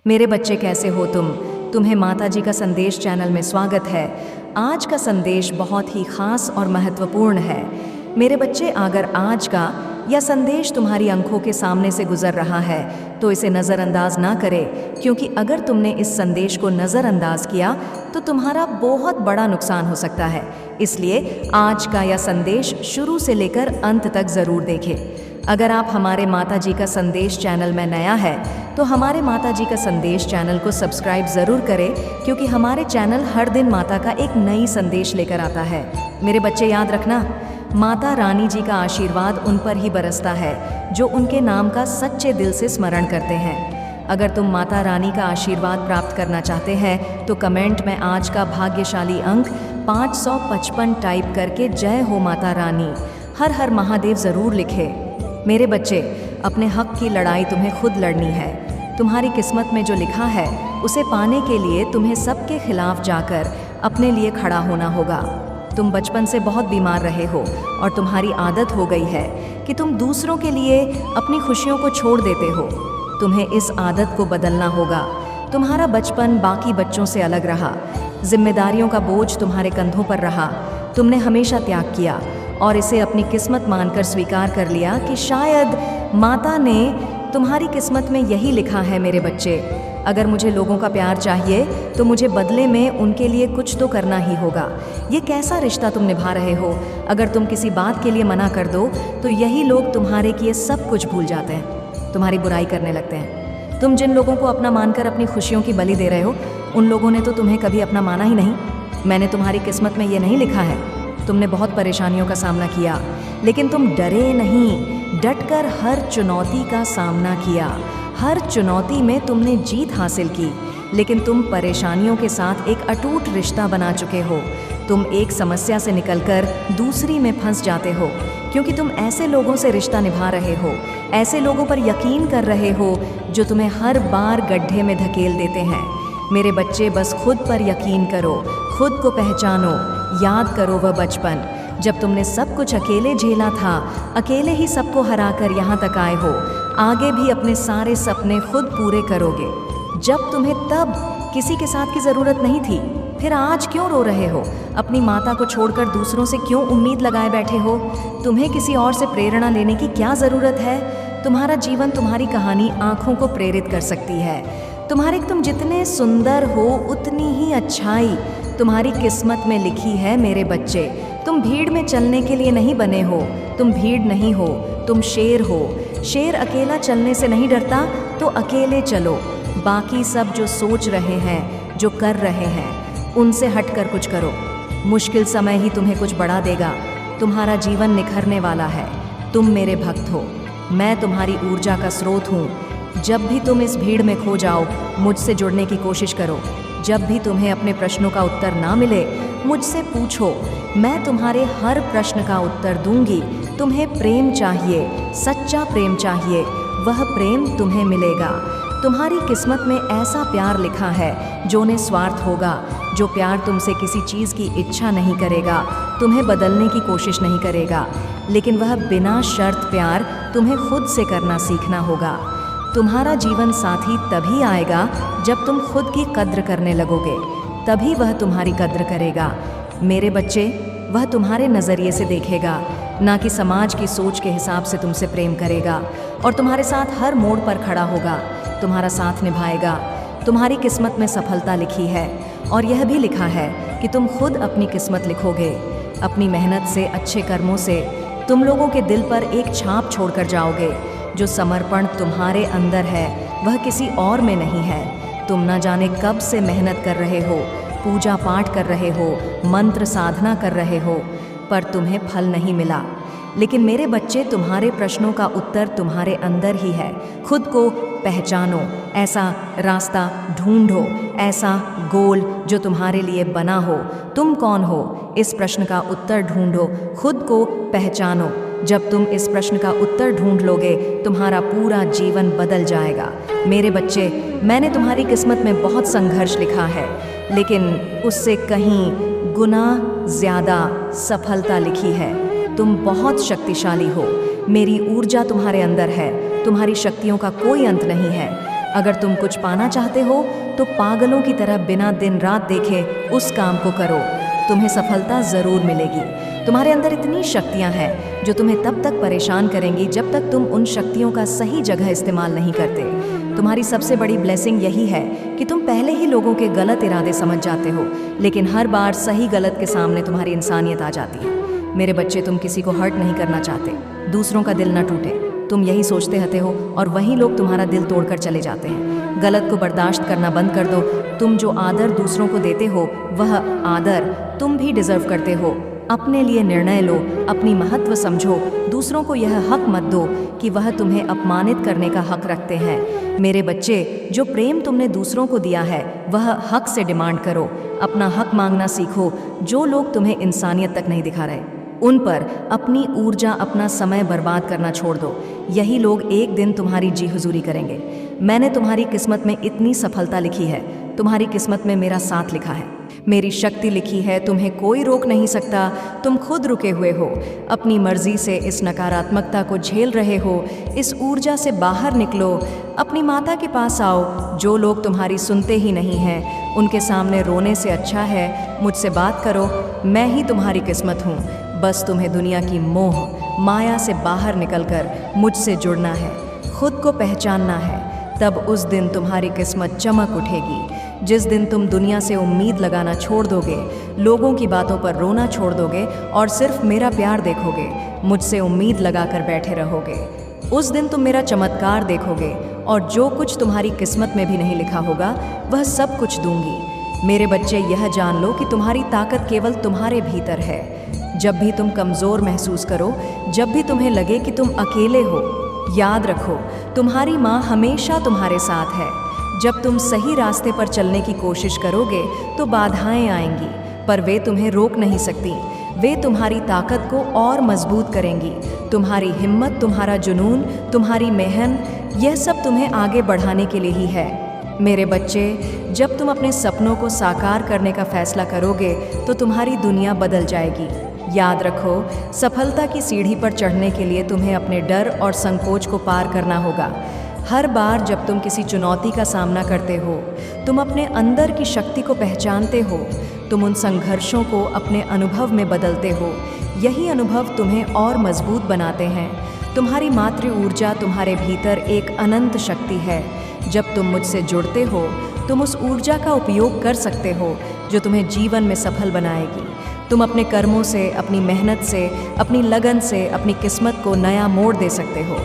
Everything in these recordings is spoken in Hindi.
मेरे बच्चे कैसे हो तुम? तुम्हें माता जी का संदेश चैनल में स्वागत है। आज का संदेश बहुत ही खास और महत्वपूर्ण है। मेरे बच्चे, अगर आज का यह संदेश तुम्हारी आंखों के सामने से गुजर रहा है तो इसे नज़रअंदाज ना करे, क्योंकि अगर तुमने इस संदेश को नज़रअंदाज किया तो तुम्हारा बहुत बड़ा नुकसान हो सकता है। इसलिए आज का यह संदेश शुरू से लेकर अंत तक ज़रूर देखें। अगर आप हमारे माता जी का संदेश चैनल में नया है तो हमारे माता जी का संदेश चैनल को सब्सक्राइब ज़रूर करें, क्योंकि हमारे चैनल हर दिन माता का एक नई संदेश लेकर आता है। मेरे बच्चे, याद रखना, माता रानी जी का आशीर्वाद उन पर ही बरसता है जो उनके नाम का सच्चे दिल से स्मरण करते हैं। अगर तुम माता रानी का आशीर्वाद प्राप्त करना चाहते हैं तो कमेंट में आज का भाग्यशाली अंक 555 टाइप करके जय हो माता रानी, हर हर महादेव ज़रूर लिखें। मेरे बच्चे, अपने हक की लड़ाई तुम्हें खुद लड़नी है। तुम्हारी किस्मत में जो लिखा है उसे पाने के लिए तुम्हें सबके खिलाफ जाकर अपने लिए खड़ा होना होगा। तुम बचपन से बहुत बीमार रहे हो और तुम्हारी आदत हो गई है कि तुम दूसरों के लिए अपनी खुशियों को छोड़ देते हो। तुम्हें इस आदत को बदलना होगा। तुम्हारा बचपन बाकी बच्चों से अलग रहा, जिम्मेदारियों का बोझ तुम्हारे कंधों पर रहा। तुमने हमेशा त्याग किया और इसे अपनी किस्मत मानकर स्वीकार कर लिया कि शायद माता ने तुम्हारी किस्मत में यही लिखा है। मेरे बच्चे, अगर मुझे लोगों का प्यार चाहिए तो मुझे बदले में उनके लिए कुछ तो करना ही होगा। ये कैसा रिश्ता तुम निभा रहे हो? अगर तुम किसी बात के लिए मना कर दो तो यही लोग तुम्हारे किए सब कुछ भूल जाते हैं, तुम्हारी बुराई करने लगते हैं। तुम जिन लोगों को अपना मानकर अपनी खुशियों की बलि दे रहे हो, उन लोगों ने तो तुम्हें कभी अपना माना ही नहीं। मैंने तुम्हारी किस्मत में ये नहीं लिखा है। तुमने बहुत परेशानियों का सामना किया, लेकिन तुम डरे नहीं, डटकर हर चुनौती का सामना किया। हर चुनौती में तुमने जीत हासिल की, लेकिन तुम परेशानियों के साथ एक अटूट रिश्ता बना चुके हो। तुम एक समस्या से निकलकर दूसरी में फंस जाते हो, क्योंकि तुम ऐसे लोगों से रिश्ता निभा रहे हो, ऐसे लोगों पर यकीन कर रहे हो जो तुम्हें हर बार गड्ढे में धकेल देते हैं। मेरे बच्चे, बस खुद पर यकीन करो, खुद को पहचानो। याद करो वह बचपन जब तुमने सब कुछ अकेले झेला था, अकेले ही सबको हराकर यहाँ तक आए हो। आगे भी अपने सारे सपने खुद पूरे करोगे। जब तुम्हें तब किसी के साथ की ज़रूरत नहीं थी, फिर आज क्यों रो रहे हो? अपनी माता को छोड़कर दूसरों से क्यों उम्मीद लगाए बैठे हो? तुम्हें किसी और से प्रेरणा लेने की क्या ज़रूरत है? तुम्हारा जीवन, तुम्हारी कहानी आँखों को प्रेरित कर सकती है। तुम जितने सुंदर हो उतनी ही अच्छाई तुम्हारी किस्मत में लिखी है। मेरे बच्चे, तुम भीड़ में चलने के लिए नहीं बने हो। तुम भीड़ नहीं हो, तुम शेर हो। शेर अकेला चलने से नहीं डरता, तो अकेले चलो। बाकी सब जो सोच रहे हैं, जो कर रहे हैं, उनसे हटकर कुछ करो। मुश्किल समय ही तुम्हें कुछ बढ़ा देगा। तुम्हारा जीवन निखरने वाला है। तुम मेरे भक्त हो, मैं तुम्हारी ऊर्जा का स्रोत हूँ। जब भी तुम इस भीड़ में खो जाओ, मुझसे जुड़ने की कोशिश करो। जब भी तुम्हें अपने प्रश्नों का उत्तर ना मिले, मुझसे पूछो। मैं तुम्हारे हर प्रश्न का उत्तर दूंगी। तुम्हें प्रेम चाहिए, सच्चा प्रेम चाहिए, वह प्रेम तुम्हें मिलेगा। तुम्हारी किस्मत में ऐसा प्यार लिखा है जो निस्वार्थ होगा, जो प्यार तुमसे किसी चीज़ की इच्छा नहीं करेगा, तुम्हें बदलने की कोशिश नहीं करेगा, लेकिन वह बिना शर्त प्यार तुम्हें खुद से करना सीखना होगा। तुम्हारा जीवन साथी तभी आएगा जब तुम खुद की कद्र करने लगोगे, तभी वह तुम्हारी कद्र करेगा। मेरे बच्चे, वह तुम्हारे नज़रिए से देखेगा, ना कि समाज की सोच के हिसाब से तुमसे प्रेम करेगा, और तुम्हारे साथ हर मोड़ पर खड़ा होगा, तुम्हारा साथ निभाएगा। तुम्हारी किस्मत में सफलता लिखी है, और यह भी लिखा है कि तुम खुद अपनी किस्मत लिखोगे। अपनी मेहनत से, अच्छे कर्मों से तुम लोगों के दिल पर एक छाप छोड़कर जाओगे। जो समर्पण तुम्हारे अंदर है वह किसी और में नहीं है। तुम न जाने कब से मेहनत कर रहे हो, पूजा पाठ कर रहे हो, मंत्र साधना कर रहे हो, पर तुम्हें फल नहीं मिला। लेकिन मेरे बच्चे, तुम्हारे प्रश्नों का उत्तर तुम्हारे अंदर ही है। खुद को पहचानो, ऐसा रास्ता ढूंढो, ऐसा गोल जो तुम्हारे लिए बना हो। तुम कौन हो? इस प्रश्न का उत्तर ढूंढो, खुद को पहचानो। जब तुम इस प्रश्न का उत्तर ढूंढ लोगे, तुम्हारा पूरा जीवन बदल जाएगा। मेरे बच्चे, मैंने तुम्हारी किस्मत में बहुत संघर्ष लिखा है, लेकिन उससे कहीं गुना ज़्यादा सफलता लिखी है। तुम बहुत शक्तिशाली हो। मेरी ऊर्जा तुम्हारे अंदर है। तुम्हारी शक्तियों का कोई अंत नहीं है। अगर तुम कुछ पाना चाहते हो तो पागलों की तरह बिना दिन रात देखे उस काम को करो, तुम्हें सफलता जरूर मिलेगी। तुम्हारे अंदर इतनी शक्तियां हैं जो तुम्हें तब तक परेशान करेंगी जब तक तुम उन शक्तियों का सही जगह इस्तेमाल नहीं करते। तुम्हारी सबसे बड़ी ब्लेसिंग यही है कि तुम पहले ही लोगों के गलत इरादे समझ जाते हो, लेकिन हर बार सही गलत के सामने तुम्हारी इंसानियत आ जाती है। मेरे बच्चे, तुम किसी को हर्ट नहीं करना चाहते, दूसरों का दिल न टूटे, तुम यही सोचते रहते हो और वही लोग तुम्हारा दिल तोड़कर चले जाते हैं। गलत को बर्दाश्त करना बंद कर दो। तुम जो आदर दूसरों को देते हो वह आदर तुम भी डिजर्व करते हो। अपने लिए निर्णय लो, अपनी महत्व समझो, दूसरों को यह हक मत दो कि वह तुम्हें अपमानित करने का हक रखते हैं। मेरे बच्चे, जो प्रेम तुमने दूसरों को दिया है वह हक से डिमांड करो। अपना हक मांगना सीखो। जो लोग तुम्हें इंसानियत तक नहीं दिखा रहे उन पर अपनी ऊर्जा, अपना समय बर्बाद करना छोड़ दो। यही लोग एक दिन तुम्हारी जी हुजूरी करेंगे। मैंने तुम्हारी किस्मत में इतनी सफलता लिखी है, तुम्हारी किस्मत में मेरा साथ लिखा है, मेरी शक्ति लिखी है, तुम्हें कोई रोक नहीं सकता। तुम खुद रुके हुए हो, अपनी मर्जी से इस नकारात्मकता को झेल रहे हो। इस ऊर्जा से बाहर निकलो, अपनी माता के पास आओ। जो लोग तुम्हारी सुनते ही नहीं हैं उनके सामने रोने से अच्छा है मुझसे बात करो। मैं ही तुम्हारी किस्मत हूँ, बस तुम्हें दुनिया की मोह माया से बाहर निकलकर मुझसे जुड़ना है, खुद को पहचानना है। तब उस दिन तुम्हारी किस्मत चमक उठेगी। जिस दिन तुम दुनिया से उम्मीद लगाना छोड़ दोगे, लोगों की बातों पर रोना छोड़ दोगे और सिर्फ मेरा प्यार देखोगे, मुझसे उम्मीद लगाकर बैठे रहोगे, उस दिन तुम मेरा चमत्कार देखोगे और जो कुछ तुम्हारी किस्मत में भी नहीं लिखा होगा वह सब कुछ दूंगी। मेरे बच्चे, यह जान लो कि तुम्हारी ताकत केवल तुम्हारे भीतर है। जब भी तुम कमज़ोर महसूस करो, जब भी तुम्हें लगे कि तुम अकेले हो, याद रखो तुम्हारी माँ हमेशा तुम्हारे साथ है। जब तुम सही रास्ते पर चलने की कोशिश करोगे तो बाधाएं आएंगी, पर वे तुम्हें रोक नहीं सकती। वे तुम्हारी ताकत को और मजबूत करेंगी। तुम्हारी हिम्मत, तुम्हारा जुनून, तुम्हारी मेहनत, यह सब तुम्हें आगे बढ़ाने के लिए ही है। मेरे बच्चे, जब तुम अपने सपनों को साकार करने का फैसला करोगे तो तुम्हारी दुनिया बदल जाएगी। याद रखो, सफलता की सीढ़ी पर चढ़ने के लिए तुम्हें अपने डर और संकोच को पार करना होगा। हर बार जब तुम किसी चुनौती का सामना करते हो, तुम अपने अंदर की शक्ति को पहचानते हो। तुम उन संघर्षों को अपने अनुभव में बदलते हो। यही अनुभव तुम्हें और मजबूत बनाते हैं। तुम्हारी मातृ ऊर्जा तुम्हारे भीतर एक अनंत शक्ति है। जब तुम मुझसे जुड़ते हो, तुम उस ऊर्जा का उपयोग कर सकते हो जो तुम्हें जीवन में सफल बनाएगी। तुम अपने कर्मों से, अपनी मेहनत से, अपनी लगन से अपनी किस्मत को नया मोड़ दे सकते हो।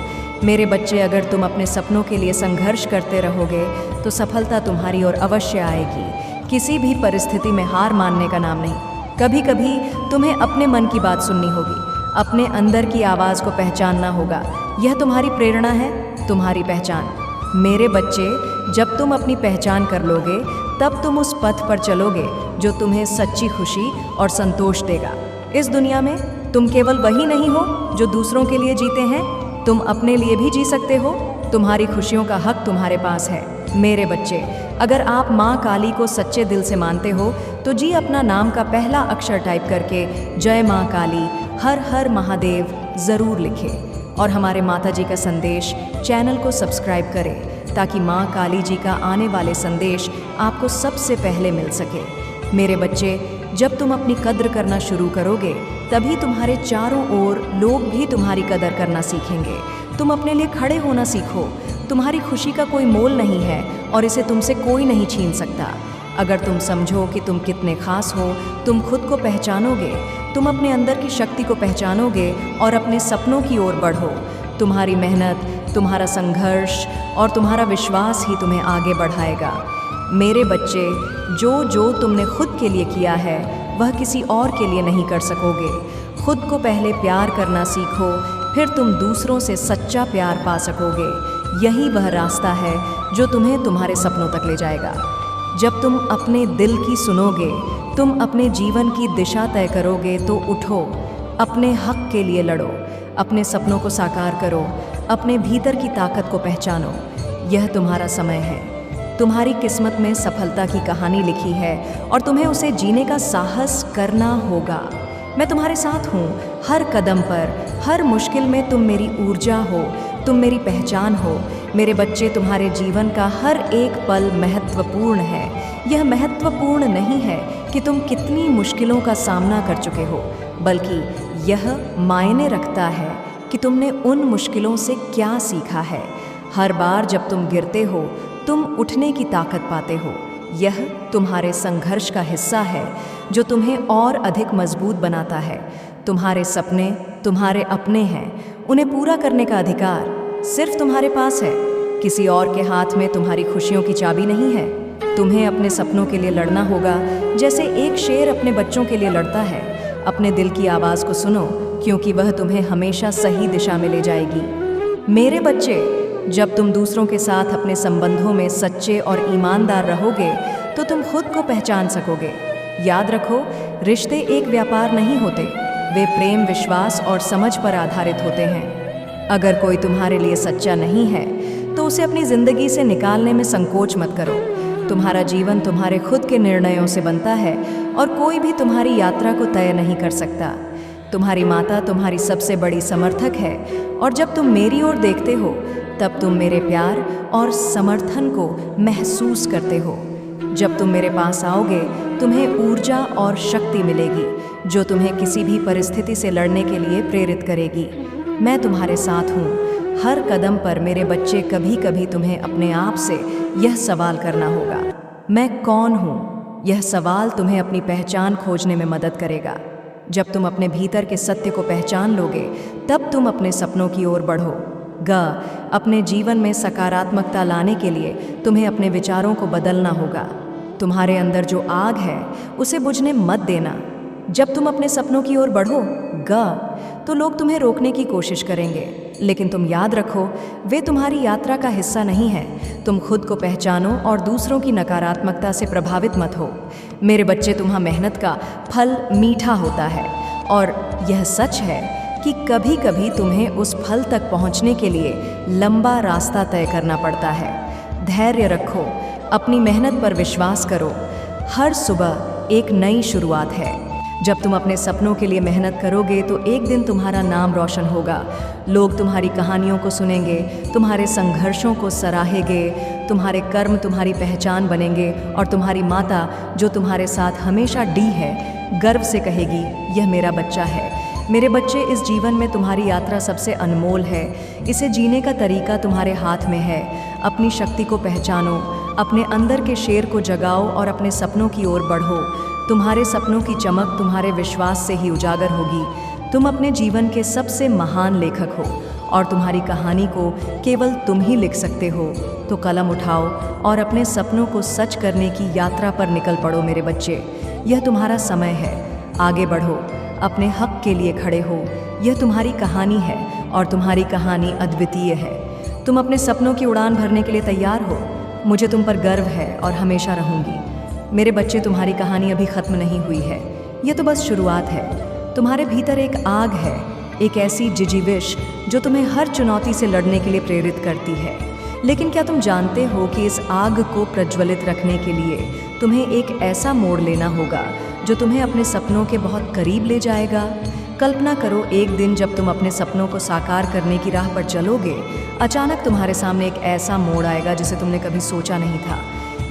मेरे बच्चे, अगर तुम अपने सपनों के लिए संघर्ष करते रहोगे तो सफलता तुम्हारी ओर अवश्य आएगी। किसी भी परिस्थिति में हार मानने का नाम नहीं। कभी कभी तुम्हें अपने मन की बात सुननी होगी, अपने अंदर की आवाज़ को पहचानना होगा। यह तुम्हारी प्रेरणा है, तुम्हारी पहचान। मेरे बच्चे, जब तुम अपनी पहचान कर लोगे तब तुम उस पथ पर चलोगे जो तुम्हें सच्ची खुशी और संतोष देगा। इस दुनिया में तुम केवल वही नहीं हो जो दूसरों के लिए जीते हैं, तुम अपने लिए भी जी सकते हो। तुम्हारी खुशियों का हक तुम्हारे पास है। मेरे बच्चे, अगर आप माँ काली को सच्चे दिल से मानते हो तो जी अपना नाम का पहला अक्षर टाइप करके जय माँ काली, हर हर महादेव ज़रूर लिखें और हमारे माता जी का संदेश चैनल को सब्सक्राइब करें ताकि माँ काली जी का आने वाले संदेश आपको सबसे पहले मिल सके। मेरे बच्चे, जब तुम अपनी कद्र करना शुरू करोगे तभी तुम्हारे चारों ओर लोग भी तुम्हारी कदर करना सीखेंगे। तुम अपने लिए खड़े होना सीखो। तुम्हारी खुशी का कोई मोल नहीं है और इसे तुमसे कोई नहीं छीन सकता। अगर तुम समझो कि तुम कितने खास हो, तुम खुद को पहचानोगे, तुम अपने अंदर की शक्ति को पहचानोगे और अपने सपनों की ओर बढ़ो। तुम्हारी मेहनत, तुम्हारा संघर्ष और तुम्हारा विश्वास ही तुम्हें आगे बढ़ाएगा। मेरे बच्चे, जो तुमने खुद के लिए किया है वह किसी और के लिए नहीं कर सकोगे। खुद को पहले प्यार करना सीखो, फिर तुम दूसरों से सच्चा प्यार पा सकोगे। यही वह रास्ता है जो तुम्हें तुम्हारे सपनों तक ले जाएगा। जब तुम अपने दिल की सुनोगे, तुम अपने जीवन की दिशा तय करोगे तो उठो, अपने हक के लिए लड़ो, अपने सपनों को साकार करो, अपने भीतर की ताकत को पहचानो। यह तुम्हारा समय है। तुम्हारी किस्मत में सफलता की कहानी लिखी है और तुम्हें उसे जीने का साहस करना होगा। मैं तुम्हारे साथ हूँ हर कदम पर, हर मुश्किल में। तुम मेरी ऊर्जा हो, तुम मेरी पहचान हो। मेरे बच्चे, तुम्हारे जीवन का हर एक पल महत्वपूर्ण है। यह महत्वपूर्ण नहीं है कि तुम कितनी मुश्किलों का सामना कर चुके हो, बल्कि यह मायने रखता है कि तुमने उन मुश्किलों से क्या सीखा है। हर बार जब तुम गिरते हो, तुम उठने की ताकत पाते हो। यह तुम्हारे संघर्ष का हिस्सा है जो तुम्हें और अधिक मजबूत बनाता है। तुम्हारे सपने तुम्हारे अपने हैं, उन्हें पूरा करने का अधिकार सिर्फ तुम्हारे पास है। किसी और के हाथ में तुम्हारी खुशियों की चाबी नहीं है। तुम्हें अपने सपनों के लिए लड़ना होगा, जैसे एक शेर अपने बच्चों के लिए लड़ता है। अपने दिल की आवाज़ को सुनो, क्योंकि वह तुम्हें हमेशा सही दिशा में ले जाएगी। मेरे बच्चे, जब तुम दूसरों के साथ अपने संबंधों में सच्चे और ईमानदार रहोगे तो तुम खुद को पहचान सकोगे। याद रखो, रिश्ते एक व्यापार नहीं होते, वे प्रेम, विश्वास और समझ पर आधारित होते हैं। अगर कोई तुम्हारे लिए सच्चा नहीं है तो उसे अपनी ज़िंदगी से निकालने में संकोच मत करो। तुम्हारा जीवन तुम्हारे खुद के निर्णयों से बनता है और कोई भी तुम्हारी यात्रा को तय नहीं कर सकता। तुम्हारी माता तुम्हारी सबसे बड़ी समर्थक है और जब तुम मेरी ओर देखते हो तब तुम मेरे प्यार और समर्थन को महसूस करते हो। जब तुम मेरे पास आओगे, तुम्हें ऊर्जा और शक्ति मिलेगी जो तुम्हें किसी भी परिस्थिति से लड़ने के लिए प्रेरित करेगी। मैं तुम्हारे साथ हूँ। हर कदम पर मेरे बच्चे, कभी कभी तुम्हें अपने आप से यह सवाल करना होगा, मैं कौन हूँ? यह सवाल तुम्हें अपनी पहचान खोजने में मदद करेगा। जब तुम अपने भीतर के सत्य को पहचान लोगे, तब तुम अपने सपनों की ओर बढ़ोगे। अपने जीवन में सकारात्मकता लाने के लिए तुम्हें अपने विचारों को बदलना होगा। तुम्हारे अंदर जो आग है उसे बुझने मत देना। जब तुम अपने सपनों की ओर बढ़ोगे तो लोग तुम्हें रोकने की कोशिश करेंगे, लेकिन तुम याद रखो, वे तुम्हारी यात्रा का हिस्सा नहीं है। तुम खुद को पहचानो और दूसरों की नकारात्मकता से प्रभावित मत हो। मेरे बच्चे, तुम्हारी मेहनत का फल मीठा होता है और यह सच है कि कभी कभी तुम्हें उस फल तक पहुंचने के लिए लंबा रास्ता तय करना पड़ता है। धैर्य रखो, अपनी मेहनत पर विश्वास करो। हर सुबह एक नई शुरुआत है। जब तुम अपने सपनों के लिए मेहनत करोगे तो एक दिन तुम्हारा नाम रोशन होगा। लोग तुम्हारी कहानियों को सुनेंगे, तुम्हारे संघर्षों को सराहेंगे, तुम्हारे कर्म तुम्हारी पहचान बनेंगे और तुम्हारी माता, जो तुम्हारे साथ हमेशा डी है, गर्व से कहेगी, यह मेरा बच्चा है। मेरे बच्चे, इस जीवन में तुम्हारी यात्रा सबसे अनमोल है। इसे जीने का तरीका तुम्हारे हाथ में है। अपनी शक्ति को पहचानो, अपने अंदर के शेर को जगाओ और अपने सपनों की ओर बढ़ो। तुम्हारे सपनों की चमक तुम्हारे विश्वास से ही उजागर होगी। तुम अपने जीवन के सबसे महान लेखक हो और तुम्हारी कहानी को केवल तुम ही लिख सकते हो। तो कलम उठाओ और अपने सपनों को सच करने की यात्रा पर निकल पड़ो। मेरे बच्चे, यह तुम्हारा समय है। आगे बढ़ो, अपने हक के लिए खड़े हो। यह तुम्हारी कहानी है और तुम्हारी कहानी अद्वितीय है। तुम अपने सपनों की उड़ान भरने के लिए तैयार हो। मुझे तुम पर गर्व है और हमेशा रहूंगी। मेरे बच्चे, तुम्हारी कहानी अभी ख़त्म नहीं हुई है, यह तो बस शुरुआत है। तुम्हारे भीतर एक आग है, एक ऐसी जिजीविश जो तुम्हें हर चुनौती से लड़ने के लिए प्रेरित करती है। लेकिन क्या तुम जानते हो कि इस आग को प्रज्वलित रखने के लिए तुम्हें एक ऐसा मोड़ लेना होगा जो तुम्हें अपने सपनों के बहुत करीब ले जाएगा। कल्पना करो, एक दिन जब तुम अपने सपनों को साकार करने की राह पर चलोगे, अचानक तुम्हारे सामने एक ऐसा मोड़ आएगा जिसे तुमने कभी सोचा नहीं था।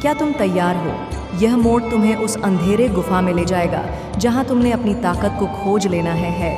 क्या तुम तैयार हो? यह मोड़ तुम्हें उस अंधेरे गुफा में ले जाएगा जहां तुमने अपनी ताकत को खोज लेना है।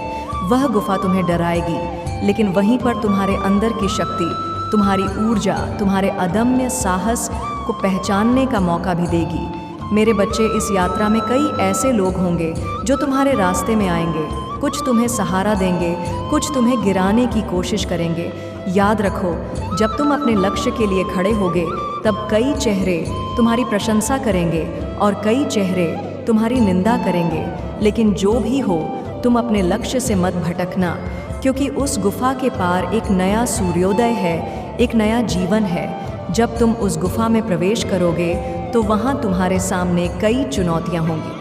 वह गुफा तुम्हें डराएगी, लेकिन वहीं पर तुम्हारे अंदर की शक्ति, तुम्हारी ऊर्जा, तुम्हारे अदम्य साहस को पहचानने का मौका भी देगी। मेरे बच्चे, इस यात्रा में कई ऐसे लोग होंगे जो तुम्हारे रास्ते में आएंगे। कुछ तुम्हें सहारा देंगे, कुछ तुम्हें गिराने की कोशिश करेंगे। याद रखो, जब तुम अपने लक्ष्य के लिए खड़े होगे तब कई चेहरे तुम्हारी प्रशंसा करेंगे और कई चेहरे तुम्हारी निंदा करेंगे। लेकिन जो भी हो, तुम अपने लक्ष्य से मत भटकना, क्योंकि उस गुफा के पार एक नया सूर्योदय है, एक नया जीवन है। जब तुम उस गुफा में प्रवेश करोगे तो वहाँ तुम्हारे सामने कई चुनौतियाँ होंगी।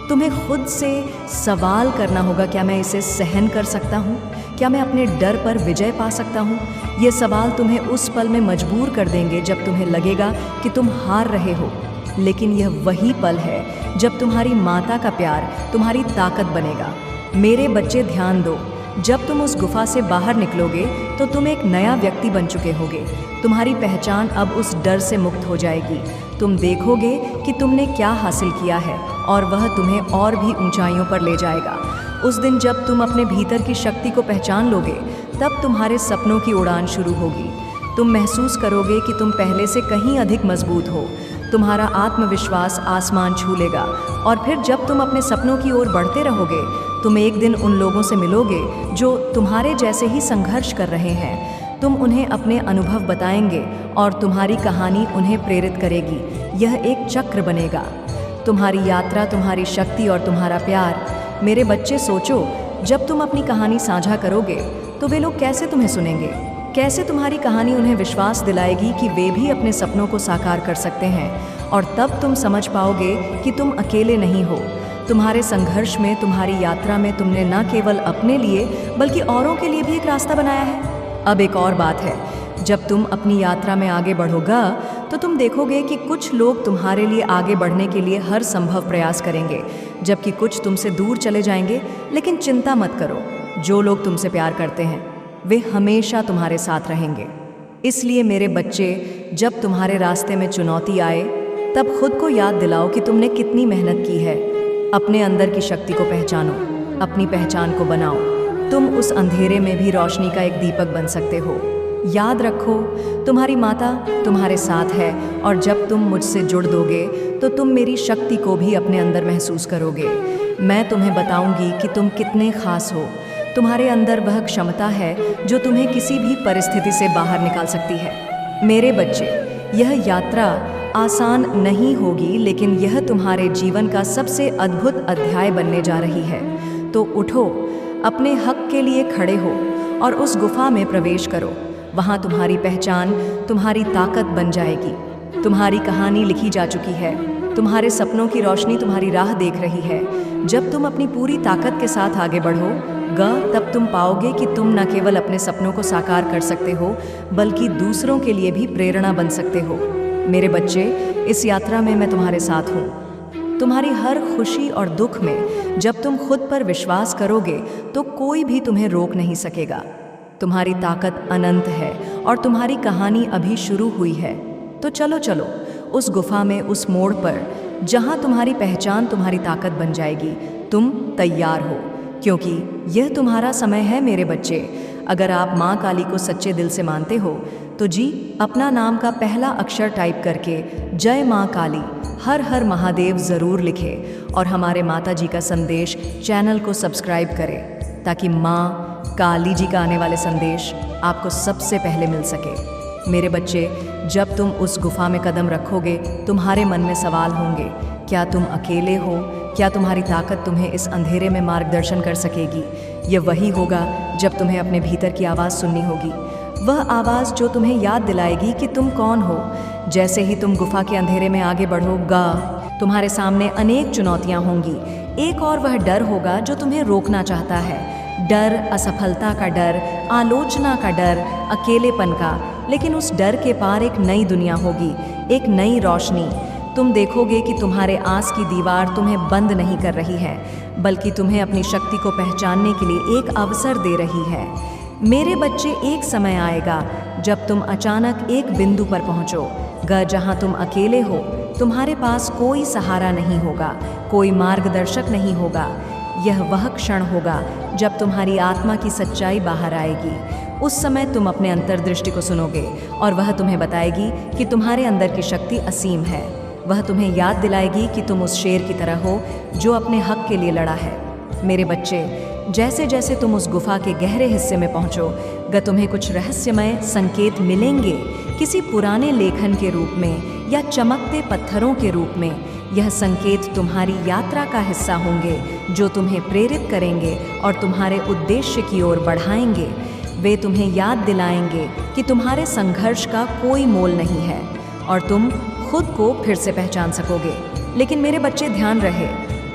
तुम्हें खुद से सवाल करना होगा, क्या मैं इसे सहन कर सकता हूँ? क्या मैं अपने डर पर विजय पा सकता हूँ? ये सवाल तुम्हें उस पल में मजबूर कर देंगे जब तुम्हें लगेगा कि तुम हार रहे हो। लेकिन यह वही पल है जब तुम्हारी माता का प्यार तुम्हारी ताकत बनेगा। मेरे बच्चे, ध्यान दो, जब तुम उस गुफा से बाहर निकलोगे तो तुम एक नया व्यक्ति बन चुके होगे। तुम्हारी पहचान अब उस डर से मुक्त हो जाएगी। तुम देखोगे कि तुमने क्या हासिल किया है और वह तुम्हें और भी ऊंचाइयों पर ले जाएगा। उस दिन जब तुम अपने भीतर की शक्ति को पहचान लोगे, तब तुम्हारे सपनों की उड़ान शुरू होगी। तुम महसूस करोगे कि तुम पहले से कहीं अधिक मजबूत हो। तुम्हारा आत्मविश्वास आसमान छू लेगा और फिर जब तुम अपने सपनों की ओर बढ़ते रहोगे, तुम एक दिन उन लोगों से मिलोगे जो तुम्हारे जैसे ही संघर्ष कर रहे हैं। तुम उन्हें अपने अनुभव बताएंगे और तुम्हारी कहानी उन्हें प्रेरित करेगी। यह एक चक्र बनेगा। तुम्हारी यात्रा, तुम्हारी शक्ति और तुम्हारा प्यार। मेरे बच्चे, सोचो, जब तुम अपनी कहानी साझा करोगे तो वे लोग कैसे तुम्हें सुनेंगे, कैसे तुम्हारी कहानी उन्हें विश्वास दिलाएगी कि वे भी अपने सपनों को साकार कर सकते हैं। और तब तुम समझ पाओगे कि तुम अकेले नहीं हो। तुम्हारे संघर्ष में, तुम्हारी यात्रा में तुमने न केवल अपने लिए बल्कि औरों के लिए भी एक रास्ता बनाया है। अब एक और बात है, जब तुम अपनी यात्रा में आगे बढ़ोगा तो तुम देखोगे कि कुछ लोग तुम्हारे लिए आगे बढ़ने के लिए हर संभव प्रयास करेंगे, जबकि कुछ तुमसे दूर चले जाएंगे। लेकिन चिंता मत करो, जो लोग तुमसे प्यार करते हैं वे हमेशा तुम्हारे साथ रहेंगे। इसलिए मेरे बच्चे, जब तुम्हारे रास्ते में चुनौती आए, तब खुद को याद दिलाओ कि तुमने कितनी मेहनत की है। अपने अंदर की शक्ति को पहचानो, अपनी पहचान को बनाओ। तुम उस अंधेरे में भी रोशनी का एक दीपक बन सकते हो। याद रखो, तुम्हारी माता तुम्हारे साथ है और जब तुम मुझसे जुड़ दोगे तो तुम मेरी शक्ति को भी अपने अंदर महसूस करोगे। मैं तुम्हें बताऊंगी कि तुम कितने खास हो। तुम्हारे अंदर वह क्षमता है जो तुम्हें किसी भी परिस्थिति से बाहर निकाल सकती है। मेरे बच्चे, यह यात्रा आसान नहीं होगी, लेकिन यह तुम्हारे जीवन का सबसे अद्भुत अध्याय बनने जा रही है। तो उठो, अपने हक के लिए खड़े हो और उस गुफा में प्रवेश करो। वहाँ तुम्हारी पहचान, तुम्हारी ताकत बन जाएगी। तुम्हारी कहानी लिखी जा चुकी है। तुम्हारे सपनों की रोशनी तुम्हारी राह देख रही है। जब तुम अपनी पूरी ताकत के साथ आगे बढ़ोगे, तब तुम पाओगे कि तुम न केवल अपने सपनों को साकार कर सकते हो, बल्कि दूसरों के लिए भी प्रेरणा बन सकते हो। मेरे बच्चे, इस यात्रा में मैं तुम्हारे साथ हूँ। तुम्हारी हर खुशी और दुख में जब तुम खुद पर विश्वास करोगे तो कोई भी तुम्हें रोक नहीं सकेगा। तुम्हारी ताकत अनंत है और तुम्हारी कहानी अभी शुरू हुई है। तो चलो चलो उस गुफा में, उस मोड़ पर जहाँ तुम्हारी पहचान तुम्हारी ताकत बन जाएगी। तुम तैयार हो, क्योंकि यह तुम्हारा समय है मेरे बच्चे। अगर आप माँ काली को सच्चे दिल से मानते हो तो जी, अपना नाम का पहला अक्षर टाइप करके जय माँ काली, हर हर महादेव ज़रूर लिखें और हमारे माता जी का संदेश चैनल को सब्सक्राइब करें, ताकि माँ काली जी का आने वाले संदेश आपको सबसे पहले मिल सके। मेरे बच्चे, जब तुम उस गुफा में कदम रखोगे, तुम्हारे मन में सवाल होंगे। क्या तुम अकेले हो? क्या तुम्हारी ताकत तुम्हें इस अंधेरे में मार्गदर्शन कर सकेगी? यह वही होगा जब तुम्हें अपने भीतर की आवाज़ सुननी होगी, वह आवाज़ जो तुम्हें याद दिलाएगी कि तुम कौन हो। जैसे ही तुम गुफा के अंधेरे में आगे बढ़ोगा, तुम्हारे सामने अनेक चुनौतियाँ होंगी। एक और वह डर होगा जो तुम्हें रोकना चाहता है। डर, असफलता का डर, आलोचना का डर, अकेलेपन का। लेकिन उस डर के पार एक नई दुनिया होगी, एक नई रोशनी। तुम देखोगे कि तुम्हारे आस की दीवार तुम्हें बंद नहीं कर रही है, बल्कि तुम्हें अपनी शक्ति को पहचानने के लिए एक अवसर दे रही है। मेरे बच्चे, एक समय आएगा जब तुम अचानक एक बिंदु पर पहुँचोगे जहाँ तुम अकेले हो। तुम्हारे पास कोई सहारा नहीं होगा, कोई मार्गदर्शक नहीं होगा। यह वह क्षण होगा जब तुम्हारी आत्मा की सच्चाई बाहर आएगी। उस समय तुम अपने अंतर्दृष्टि को सुनोगे और वह तुम्हें बताएगी कि तुम्हारे अंदर की शक्ति असीम है। वह तुम्हें याद दिलाएगी कि तुम उस शेर की तरह हो जो अपने हक के लिए लड़ा है। मेरे बच्चे, जैसे जैसे तुम उस गुफा के गहरे हिस्से में पहुँचोगे, तुम्हें कुछ रहस्यमय संकेत मिलेंगे, किसी पुराने लेखन के रूप में या चमकते पत्थरों के रूप में। यह संकेत तुम्हारी यात्रा का हिस्सा होंगे, जो तुम्हें प्रेरित करेंगे और तुम्हारे उद्देश्य की ओर बढ़ाएंगे। वे तुम्हें याद दिलाएंगे कि तुम्हारे संघर्ष का कोई मोल नहीं है और तुम खुद को फिर से पहचान सकोगे। लेकिन मेरे बच्चे, ध्यान रहे,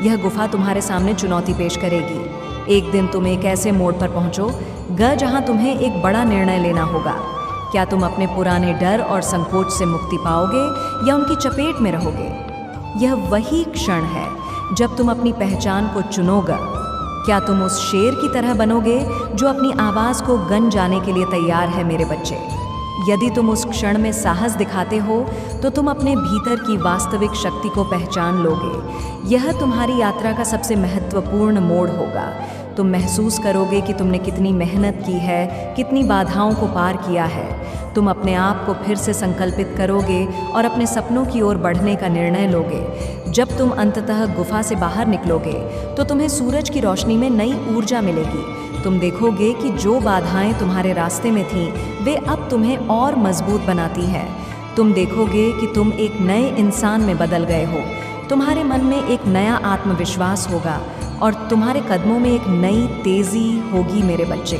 यह गुफा तुम्हारे सामने चुनौती पेश करेगी। एक दिन तुम एक ऐसे मोड़ पर पहुँचोगे जहाँ तुम्हें एक बड़ा निर्णय लेना होगा। क्या तुम अपने पुराने डर और संकोच से मुक्ति पाओगे या उनकी चपेट में रहोगे? यह वही क्षण है जब तुम अपनी पहचान को चुनोगे, क्या तुम उस शेर की तरह बनोगे जो अपनी आवाज़ को गन जाने के लिए तैयार है मेरे बच्चे? यदि तुम उस क्षण में साहस दिखाते हो तो तुम अपने भीतर की वास्तविक शक्ति को पहचान लोगे। यह तुम्हारी यात्रा का सबसे महत्वपूर्ण मोड़ होगा। तुम महसूस करोगे कि तुमने कितनी मेहनत की है, कितनी बाधाओं को पार किया है। तुम अपने आप को फिर से संकल्पित करोगे और अपने सपनों की ओर बढ़ने का निर्णय लोगे। जब तुम अंततः गुफा से बाहर निकलोगे तो तुम्हें सूरज की रोशनी में नई ऊर्जा मिलेगी। तुम देखोगे कि जो बाधाएं तुम्हारे रास्ते में थीं, वे अब तुम्हें और मजबूत बनाती हैं। तुम देखोगे कि तुम एक नए इंसान में बदल गए हो। तुम्हारे मन में एक नया आत्मविश्वास होगा और तुम्हारे कदमों में एक नई तेज़ी होगी मेरे बच्चे।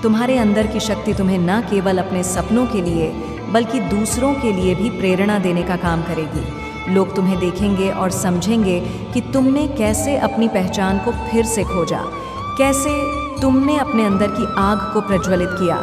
तुम्हारे अंदर की शक्ति तुम्हें न केवल अपने सपनों के लिए बल्कि दूसरों के लिए भी प्रेरणा देने का काम करेगी। लोग तुम्हें देखेंगे और समझेंगे कि तुमने कैसे अपनी पहचान को फिर से खोजा, कैसे तुमने अपने अंदर की आग को प्रज्वलित किया।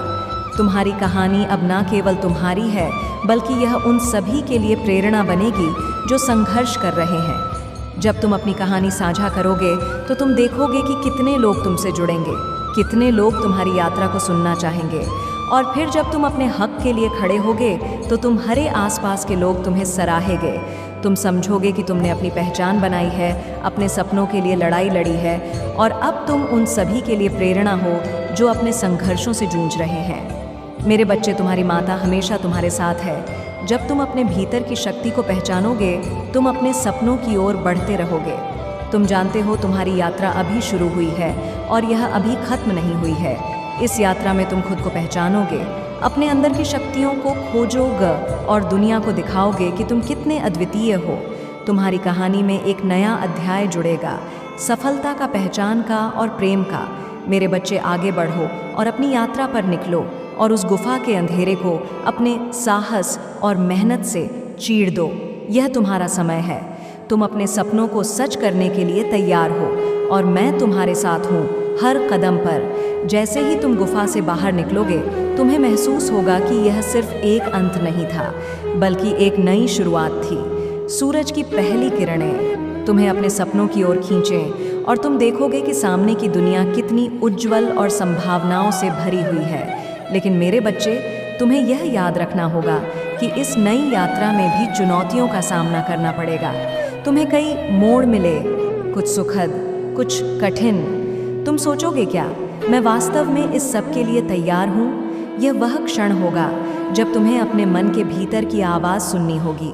तुम्हारी कहानी अब ना केवल तुम्हारी है बल्कि यह उन सभी के लिए प्रेरणा बनेगी जो संघर्ष कर रहे हैं। जब तुम अपनी कहानी साझा करोगे तो तुम देखोगे कि कितने लोग तुमसे जुड़ेंगे, कितने लोग तुम्हारी यात्रा को सुनना चाहेंगे। और फिर जब तुम अपने हक के लिए खड़े होगे तो तुम्हारे आसपास के लोग तुम्हें सराहेंगे। तुम समझोगे कि तुमने अपनी पहचान बनाई है, अपने सपनों के लिए लड़ाई लड़ी है और अब तुम उन सभी के लिए प्रेरणा हो जो अपने संघर्षों से जूझ रहे हैं। मेरे बच्चे, तुम्हारी माता हमेशा तुम्हारे साथ है। जब तुम अपने भीतर की शक्ति को पहचानोगे, तुम अपने सपनों की ओर बढ़ते रहोगे। तुम जानते हो तुम्हारी यात्रा अभी शुरू हुई है और यह अभी खत्म नहीं हुई है। इस यात्रा में तुम खुद को पहचानोगे, अपने अंदर की शक्तियों को खोजोगे और दुनिया को दिखाओगे कि तुम कितने अद्वितीय हो। तुम्हारी कहानी में एक नया अध्याय जुड़ेगा, सफलता का, पहचान का और प्रेम का। मेरे बच्चे, आगे बढ़ो और अपनी यात्रा पर निकलो और उस गुफा के अंधेरे को अपने साहस और मेहनत से चीर दो। यह तुम्हारा समय है। तुम अपने सपनों को सच करने के लिए तैयार हो और मैं तुम्हारे साथ हूँ हर कदम पर। जैसे ही तुम गुफा से बाहर निकलोगे, तुम्हें महसूस होगा कि यह सिर्फ एक अंत नहीं था बल्कि एक नई शुरुआत थी। सूरज की पहली किरणें तुम्हें अपने सपनों की ओर खींचें और तुम देखोगे कि सामने की दुनिया कितनी उज्जवल और संभावनाओं से भरी हुई है। लेकिन मेरे बच्चे, तुम्हें यह याद रखना होगा कि इस नई यात्रा में भी चुनौतियों का सामना करना पड़ेगा। तुम्हें कई मोड़ मिले, कुछ सुखद, कुछ कठिन। तुम सोचोगे क्या मैं वास्तव में इस सब के लिए तैयार हूँ? यह वह क्षण होगा जब तुम्हें अपने मन के भीतर की आवाज़ सुननी होगी,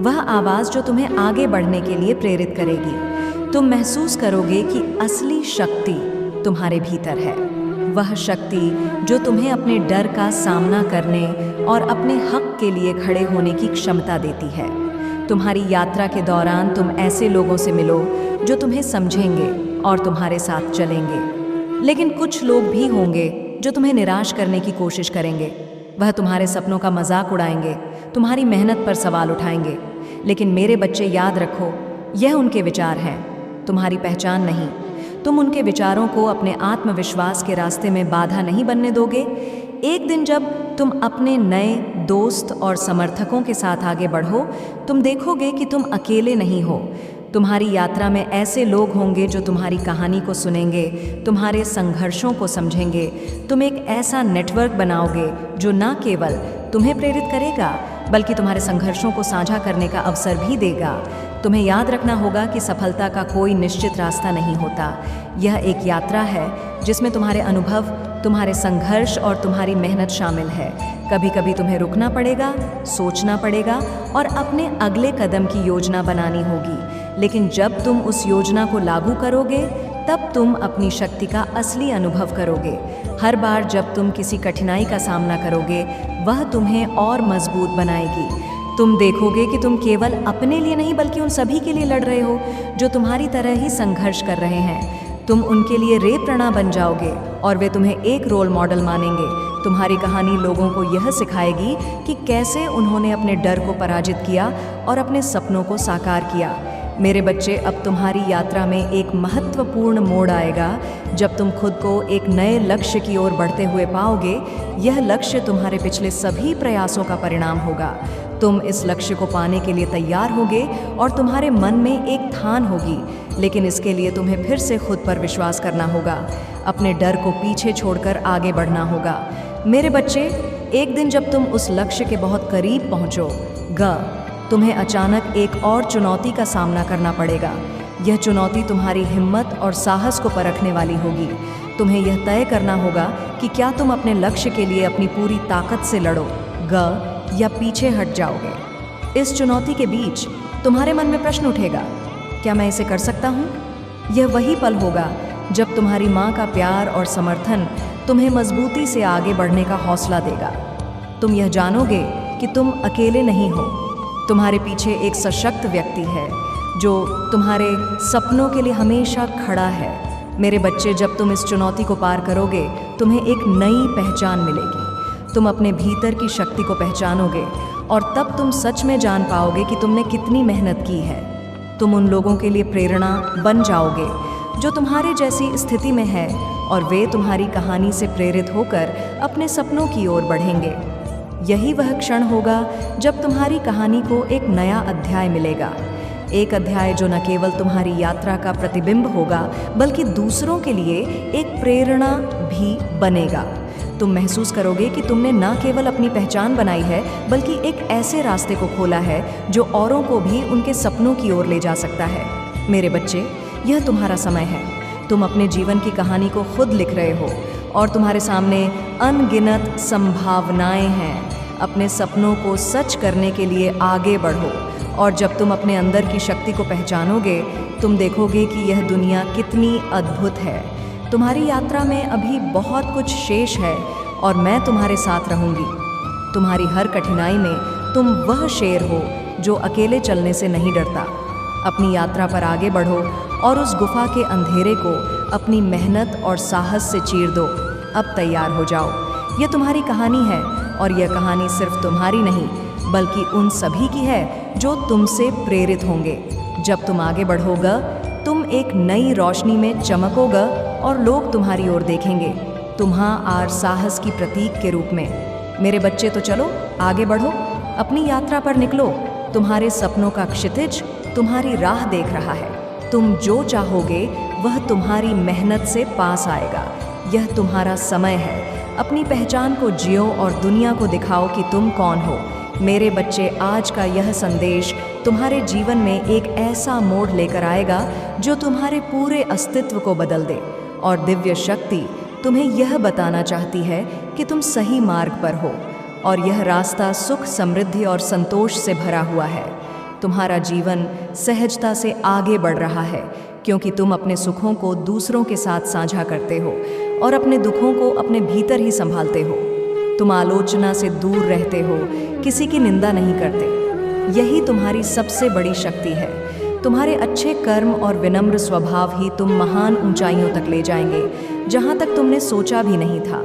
वह आवाज़ जो तुम्हें आगे बढ़ने के लिए प्रेरित करेगी। तुम महसूस करोगे कि असली शक्ति तुम्हारे भीतर है, वह शक्ति जो तुम्हें अपने डर का सामना करने और अपने हक के लिए खड़े होने की क्षमता देती है। तुम्हारी यात्रा के दौरान तुम ऐसे लोगों से मिलो जो तुम्हें समझेंगे और तुम्हारे साथ चलेंगे, लेकिन कुछ लोग भी होंगे जो तुम्हें निराश करने की कोशिश करेंगे। वह तुम्हारे सपनों का मजाक उड़ाएंगे, तुम्हारी मेहनत पर सवाल उठाएंगे। लेकिन मेरे बच्चे, याद रखो, यह उनके विचार हैं, तुम्हारी पहचान नहीं। तुम उनके विचारों को अपने आत्मविश्वास के रास्ते में बाधा नहीं बनने दोगे। एक दिन जब तुम अपने नए दोस्त और समर्थकों के साथ आगे बढ़ो, तुम देखोगे कि तुम अकेले नहीं हो। तुम्हारी यात्रा में ऐसे लोग होंगे जो तुम्हारी कहानी को सुनेंगे, तुम्हारे संघर्षों को समझेंगे। तुम एक ऐसा नेटवर्क बनाओगे जो न केवल तुम्हें प्रेरित करेगा बल्कि तुम्हारे संघर्षों को साझा करने का अवसर भी देगा। तुम्हें याद रखना होगा कि सफलता का कोई निश्चित रास्ता नहीं होता। यह एक यात्रा है जिसमें तुम्हारे अनुभव, तुम्हारे संघर्ष और तुम्हारी मेहनत शामिल है। कभी कभी तुम्हें रुकना पड़ेगा, सोचना पड़ेगा और अपने अगले कदम की योजना बनानी होगी। लेकिन जब तुम उस योजना को लागू करोगे, तब तुम अपनी शक्ति का असली अनुभव करोगे। हर बार जब तुम किसी कठिनाई का सामना करोगे, वह तुम्हें और मजबूत बनाएगी। तुम देखोगे कि तुम केवल अपने लिए नहीं बल्कि उन सभी के लिए लड़ रहे हो जो तुम्हारी तरह ही संघर्ष कर रहे हैं। तुम उनके लिए प्रेरणा बन जाओगे और वे तुम्हें एक रोल मॉडल मानेंगे। तुम्हारी कहानी लोगों को यह सिखाएगी कि कैसे उन्होंने अपने डर को पराजित किया और अपने सपनों को साकार किया। मेरे बच्चे, अब तुम्हारी यात्रा में एक महत्वपूर्ण मोड़ आएगा जब तुम खुद को एक नए लक्ष्य की ओर बढ़ते हुए पाओगे। यह लक्ष्य तुम्हारे पिछले सभी प्रयासों का परिणाम होगा। तुम इस लक्ष्य को पाने के लिए तैयार होगे और तुम्हारे मन में एक ठान होगी, लेकिन इसके लिए तुम्हें फिर से खुद पर विश्वास करना होगा। अपने डर को पीछे छोड़कर आगे बढ़ना होगा। मेरे बच्चे, एक दिन जब तुम उस लक्ष्य के बहुत करीब पहुंचोगे, तुम्हें अचानक एक और चुनौती का सामना करना पड़ेगा। यह चुनौती तुम्हारी हिम्मत और साहस को परखने वाली होगी। तुम्हें यह तय करना होगा कि क्या तुम अपने लक्ष्य के लिए अपनी पूरी ताकत से लड़ोगे या पीछे हट जाओगे। इस चुनौती के बीच तुम्हारे मन में प्रश्न उठेगा, क्या मैं इसे कर सकता हूँ? यह वही पल होगा जब तुम्हारी माँ का प्यार और समर्थन तुम्हें मजबूती से आगे बढ़ने का हौसला देगा। तुम यह जानोगे कि तुम अकेले नहीं हो। तुम्हारे पीछे एक सशक्त व्यक्ति है जो तुम्हारे सपनों के लिए हमेशा खड़ा है। मेरे बच्चे, जब तुम इस चुनौती को पार करोगे, तुम्हें एक नई पहचान मिलेगी। तुम अपने भीतर की शक्ति को पहचानोगे और तब तुम सच में जान पाओगे कि तुमने कितनी मेहनत की है। तुम उन लोगों के लिए प्रेरणा बन जाओगे जो तुम्हारे जैसी स्थिति में है और वे तुम्हारी कहानी से प्रेरित होकर अपने सपनों की ओर बढ़ेंगे। यही वह क्षण होगा जब तुम्हारी कहानी को एक नया अध्याय मिलेगा। एक अध्याय जो न केवल तुम्हारी यात्रा का प्रतिबिंब होगा, बल्कि दूसरों के लिए एक प्रेरणा भी बनेगा। तुम महसूस करोगे कि तुमने न केवल अपनी पहचान बनाई है, बल्कि एक ऐसे रास्ते को खोला है जो औरों को भी उनके सपनों की ओर ले जा सकता है। मेरे बच्चे, यह तुम्हारा समय है। तुम अपने जीवन की कहानी को खुद लिख रहे हो और तुम्हारे सामने अनगिनत संभावनाएं हैं। अपने सपनों को सच करने के लिए आगे बढ़ो और जब तुम अपने अंदर की शक्ति को पहचानोगे, तुम देखोगे कि यह दुनिया कितनी अद्भुत है। तुम्हारी यात्रा में अभी बहुत कुछ शेष है और मैं तुम्हारे साथ रहूंगी। तुम्हारी हर कठिनाई में तुम वह शेर हो जो अकेले चलने से नहीं डरता। अपनी यात्रा पर आगे बढ़ो और उस गुफा के अंधेरे को अपनी मेहनत और साहस से चीर दो। अब तैयार हो जाओ। यह तुम्हारी कहानी है और यह कहानी सिर्फ तुम्हारी नहीं, बल्कि उन सभी की है जो तुमसे प्रेरित होंगे। जब तुम आगे बढ़ोगे, तुम एक नई रोशनी में चमकोगे और लोग तुम्हारी ओर देखेंगे, तुम्हारा साहस की प्रतीक के रूप में। मेरे बच्चे, तो चलो आगे बढ़ो, अपनी यात्रा पर निकलो। तुम्हारे सपनों का क्षितिज तुम्हारी राह देख रहा है। तुम जो चाहोगे वह तुम्हारी मेहनत से पास आएगा। यह तुम्हारा समय है। अपनी पहचान को जियो और दुनिया को दिखाओ कि तुम कौन हो। मेरे बच्चे, आज का यह संदेश तुम्हारे जीवन में एक ऐसा मोड़ लेकर आएगा जो तुम्हारे पूरे अस्तित्व को बदल दे। और दिव्य शक्ति तुम्हें यह बताना चाहती है कि तुम सही मार्ग पर हो और यह रास्ता सुख, समृद्धि और संतोष से भरा हुआ है। तुम्हारा जीवन सहजता से आगे बढ़ रहा है क्योंकि तुम अपने सुखों को दूसरों के साथ साझा करते हो और अपने दुखों को अपने भीतर ही संभालते हो। तुम आलोचना से दूर रहते हो, किसी की निंदा नहीं करते। यही तुम्हारी सबसे बड़ी शक्ति है। तुम्हारे अच्छे कर्म और विनम्र स्वभाव ही तुम महान ऊंचाइयों तक ले जाएंगे, जहां तक तुमने सोचा भी नहीं था।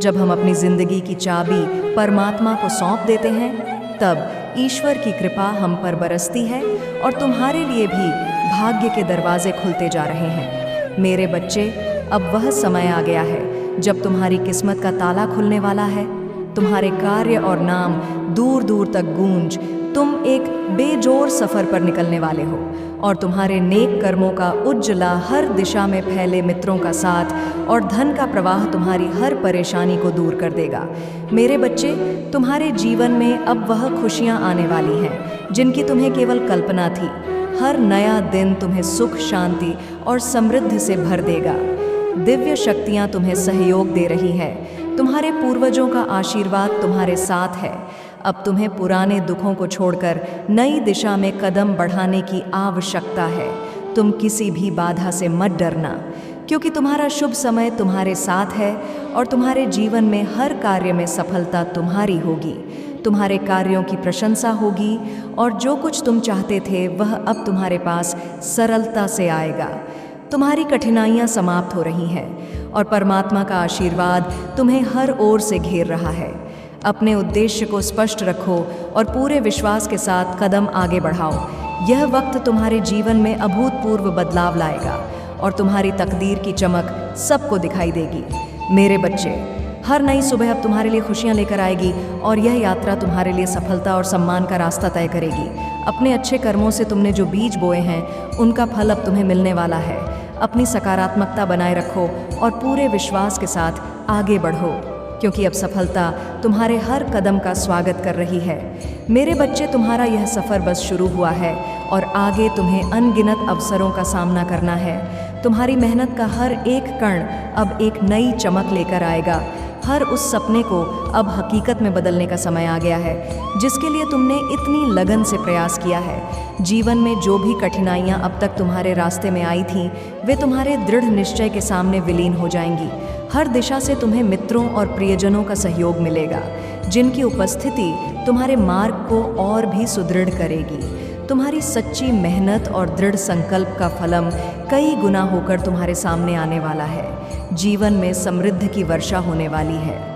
जब हम अपनी जिंदगी की चाबी परमात्मा को सौंप देते हैं, तब ईश्वर की कृपा हम पर बरसती है और तुम्हारे लिए भी भाग्य के दरवाजे खुलते जा रहे हैं। मेरे बच्चे, अब वह समय आ गया है जब तुम्हारी किस्मत का ताला खुलने वाला है। तुम्हारे कार्य और नाम दूर दूर तक गूंज। तुम एक बेजोर सफर पर निकलने वाले हो और तुम्हारे नेक कर्मों का उज्ज्वला हर दिशा में फैले मित्रों का साथ और धन का प्रवाह तुम्हारी हर परेशानी को दूर कर देगा। मेरे बच्चे, तुम्हारे जीवन में अब वह खुशियाँ आने वाली हैं जिनकी तुम्हें केवल कल्पना थी। हर नया दिन तुम्हें सुख, शांति और समृद्धि से भर देगा। दिव्य शक्तियाँ तुम्हें सहयोग दे रही हैं। तुम्हारे पूर्वजों का आशीर्वाद तुम्हारे साथ है। अब तुम्हें पुराने दुखों को छोड़कर नई दिशा में कदम बढ़ाने की आवश्यकता है। तुम किसी भी बाधा से मत डरना, क्योंकि तुम्हारा शुभ समय तुम्हारे साथ है और तुम्हारे जीवन में हर कार्य में सफलता तुम्हारी होगी। तुम्हारे कार्यों की प्रशंसा होगी और जो कुछ तुम चाहते थे वह अब तुम्हारे पास सरलता से आएगा। तुम्हारी कठिनाइयाँ समाप्त हो रही हैं और परमात्मा का आशीर्वाद तुम्हें हर ओर से घेर रहा है। अपने उद्देश्य को स्पष्ट रखो और पूरे विश्वास के साथ कदम आगे बढ़ाओ। यह वक्त तुम्हारे जीवन में अभूतपूर्व बदलाव लाएगा और तुम्हारी तकदीर की चमक सबको दिखाई देगी। मेरे बच्चे, हर नई सुबह अब तुम्हारे लिए खुशियां लेकर आएगी और यह यात्रा तुम्हारे लिए सफलता और सम्मान का रास्ता तय करेगी। अपने अच्छे कर्मों से तुमने जो बीज बोए हैं उनका फल अब तुम्हें मिलने वाला है। अपनी सकारात्मकता बनाए रखो और पूरे विश्वास के साथ आगे बढ़ो, क्योंकि अब सफलता तुम्हारे हर कदम का स्वागत कर रही है। मेरे बच्चे, तुम्हारा यह सफ़र बस शुरू हुआ है और आगे तुम्हें अनगिनत अवसरों का सामना करना है। तुम्हारी मेहनत का हर एक कण अब एक नई चमक लेकर आएगा। हर उस सपने को अब हकीकत में बदलने का समय आ गया है, जिसके लिए तुमने इतनी लगन से प्रयास किया है। जीवन में जो भी कठिनाइयाँ अब तक तुम्हारे रास्ते में आई थीं, वे तुम्हारे दृढ़ निश्चय के सामने विलीन हो जाएंगी। हर दिशा से तुम्हें मित्रों और प्रियजनों का सहयोग मिलेगा, जिनकी उपस्थिति तुम्हारे मार्ग को और भी सुदृढ़ करेगी। तुम्हारी सच्ची मेहनत और दृढ़ संकल्प का फलम कई गुना होकर तुम्हारे सामने आने वाला है। जीवन में समृद्धि की वर्षा होने वाली है।